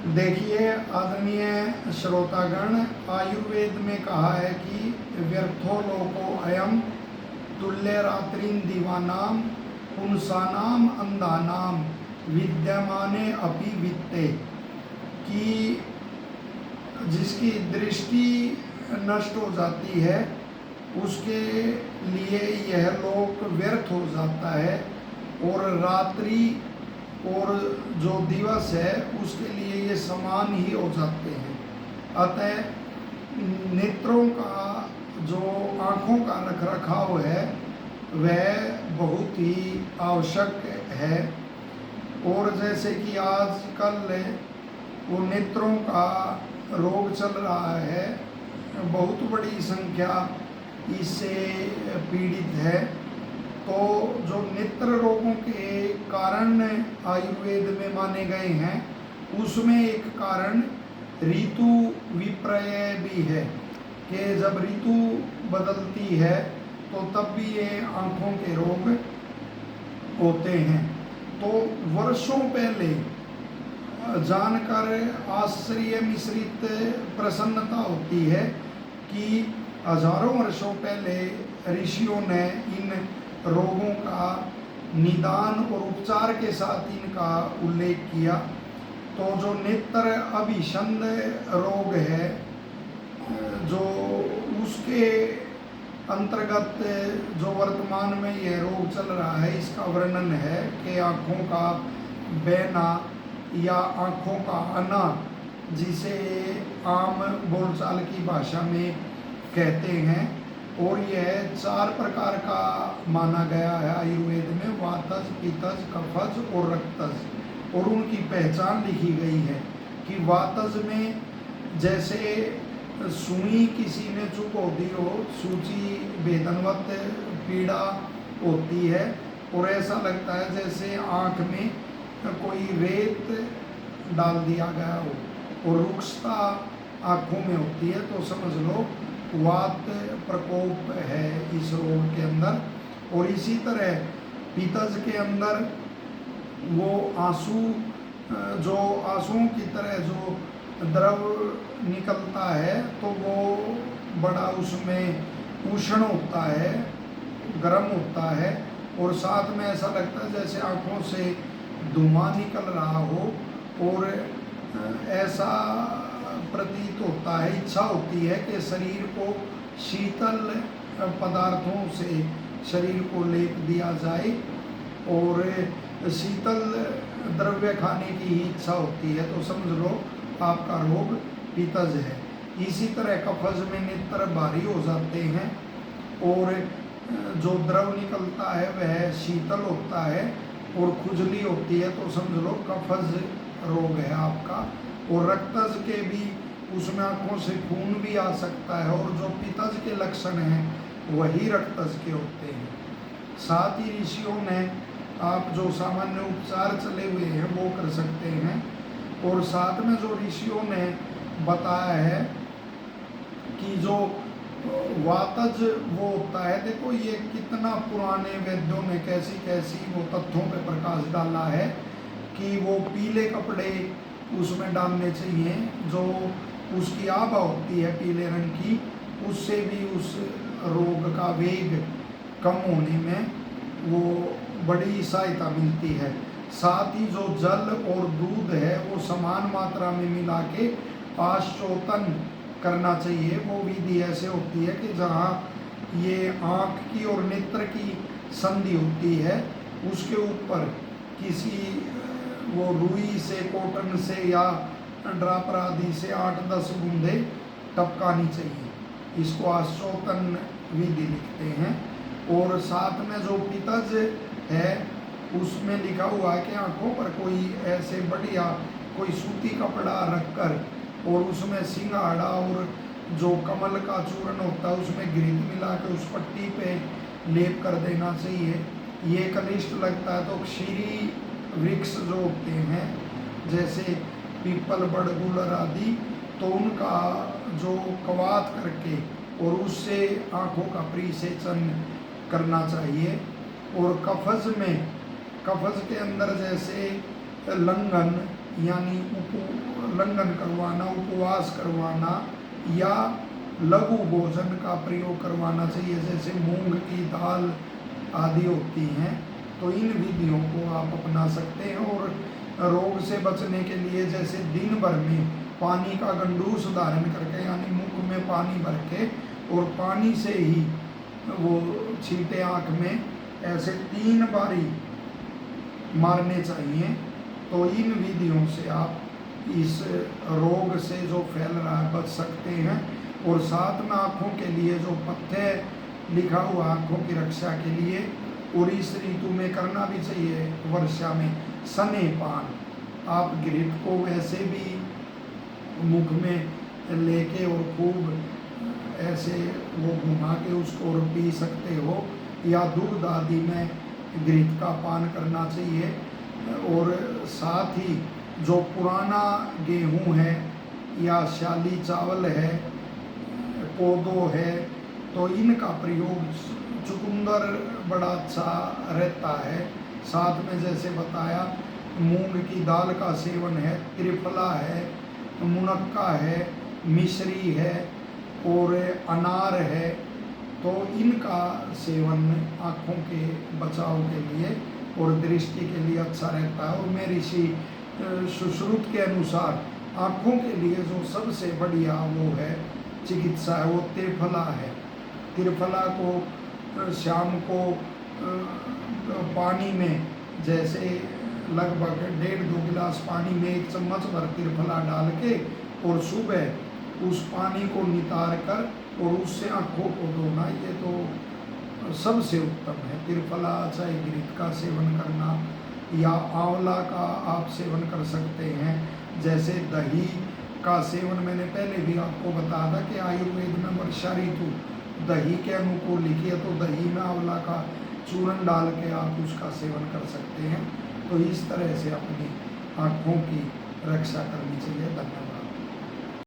देखिए आदरणीय श्रोतागण, आयुर्वेद में कहा है कि व्यर्थो लोको अयम तुल्य रात्रिन दीवानाम पुंसानाम अंधानाम विद्यमाने अपि वित्ते, कि जिसकी दृष्टि नष्ट हो जाती है उसके लिए यह लोक व्यर्थ हो जाता है, और रात्रि और जो दिवस है उसके लिए ये समान ही हो जाते हैं। अतः नेत्रों का जो आँखों का रख रखाव है वह बहुत ही आवश्यक है। और जैसे कि आजकल वो नेत्रों का रोग चल रहा है, बहुत बड़ी संख्या इससे पीड़ित है। तो जो नेत्र रोगों के कारण आयुर्वेद में माने गए हैं उसमें एक कारण ऋतु विपर्य भी है, कि जब ऋतु बदलती है तो तब भी ये आँखों के रोग होते हैं। तो वर्षों पहले जानकर आश्चर्य मिश्रित प्रसन्नता होती है कि हजारों वर्षों पहले ऋषियों ने इन रोगों का निदान और उपचार के साथ इनका उल्लेख किया। तो जो नेत्र अभिसंध रोग है, जो उसके अंतर्गत जो वर्तमान में यह रोग चल रहा है, इसका वर्णन है कि आँखों का बहना या आँखों का आना, जिसे आम बोलचाल की भाषा में कहते हैं, और यह 4 प्रकार का माना गया है आयुर्वेद में, वातज, पित्तज, कफज और रक्तज। और उनकी पहचान लिखी गई है कि वातज में जैसे सुई किसी ने चुभो दी हो, सूची वेदनवत पीड़ा होती है, और ऐसा लगता है जैसे आँख में कोई रेत डाल दिया गया हो, और रुक्षता आँखों में होती है। तो समझ लो वात प्रकोप है इस रोग के अंदर। और इसी तरह पित्तज के अंदर वो आंसू, जो आंसुओं की तरह जो द्रव निकलता है, तो वो बड़ा उसमें उष्ण होता है, गर्म होता है, और साथ में ऐसा लगता है जैसे आँखों से धुआं निकल रहा हो, और ऐसा प्रतीत होता है, इच्छा होती है कि शरीर को शीतल पदार्थों से शरीर को लेप दिया जाए, और शीतल द्रव्य खाने की ही इच्छा होती है। तो समझ लो आपका रोग पित्तज है। इसी तरह कफज में नेत्र भारी हो जाते हैं, और जो द्रव निकलता है वह शीतल होता है, और खुजली होती है। तो समझ लो कफज रोग है आपका। और रक्तज के भी उसमें आँखों से खून भी आ सकता है, और जो पित्तज के लक्षण हैं वही रक्तज के होते हैं। साथ ही ऋषियों ने आप जो सामान्य उपचार चले हुए हैं वो कर सकते हैं, और साथ में जो ऋषियों ने बताया है कि जो वातज वो होता है, देखो ये कितना पुराने वैद्यों ने कैसी कैसी वो तथ्यों पे प्रकाश डाला है कि वो पीले कपड़े उसमें डालने चाहिए, जो उसकी आभा होती है पीले रंग की, उससे भी उस रोग का वेग कम होने में वो बड़ी सहायता मिलती है। साथ ही जो जल और दूध है वो समान मात्रा में मिला के पाश्चोतन करना चाहिए। वो विधि ऐसे होती है कि जहाँ ये आँख की और नेत्र की संधि होती है, उसके ऊपर किसी वो रुई से, कॉटन से या ड्रापर आदि से 8-10 बूंदे टपकानी चाहिए। इसको आश्चोतन विधि लिखते हैं। और साथ में जो पित्तज है उसमें लिखा हुआ है कि आँखों पर कोई ऐसे बढ़िया कोई सूती कपड़ा रखकर, और उसमें सिंगाड़ा और जो कमल का चूर्ण होता है उसमें घृत मिला के उस पट्टी पे लेप कर देना चाहिए। ये कनिष्ठ लगता है तो क्षीरी वृक्ष जो होते हैं जैसे पीपल, बड़गुलर आदि, तो उनका जो कवात करके और उससे आँखों का परिसेचन करना चाहिए। और कफज में, कफज के अंदर जैसे लंघन यानी उल्लंघन करवाना, उपवास करवाना या लघु भोजन का प्रयोग करवाना चाहिए, जैसे मूंग की दाल आदि होती हैं। तो इन विधियों को आप अपना सकते हैं। और रोग से बचने के लिए जैसे दिन भर में पानी का गंडूस धारण करके, यानी मुख में पानी भर के और पानी से ही वो छींटे आँख में ऐसे 3 बारी मारने चाहिए। तो इन विधियों से आप इस रोग से जो फैल रहा है बच सकते हैं। और साथ में आँखों के लिए जो पथ्य लिखा हुआ आँखों की रक्षा के लिए, और इस ऋतु में करना भी चाहिए वर्षा में, सने पान। आप घृत को वैसे भी मुख में लेके और खूब ऐसे वो घुमा के उसको और पी सकते हो, या दूध आदि में घृत का पान करना चाहिए। और साथ ही जो पुराना गेहूं है या शाली चावल है, कोदो है, तो इनका प्रयोग चुकंदर बड़ा अच्छा रहता है। साथ में जैसे बताया मूंग की दाल का सेवन है, त्रिफला है, मुनक्का है, मिश्री है और अनार है। तो इनका सेवन आँखों के बचाव के लिए और दृष्टि के लिए अच्छा रहता है। और मैं ऋषि सुश्रुत के अनुसार आँखों के लिए जो सबसे बढ़िया वो है चिकित्सा है, वो त्रिफला है। त्रिफला को शाम को पानी में जैसे लगभग 1.5-2 गिलास पानी में 1 चम्मच भर त्रिफला डाल के और सुबह उस पानी को नितार कर और उससे आँखों को धोना, ये तो सबसे उत्तम है। त्रिफला चाहे घृत का सेवन करना या आंवला का आप सेवन कर सकते हैं। जैसे दही का सेवन मैंने पहले भी आपको बताया था कि आयुर्वेद में वर्षा ऋतु दही के अनुकूल लिखी है, तो दही में आंवला का चूर्ण डाल के आप उसका सेवन कर सकते हैं। तो इस तरह से अपनी आँखों की रक्षा करनी चाहिए। धन्यवाद।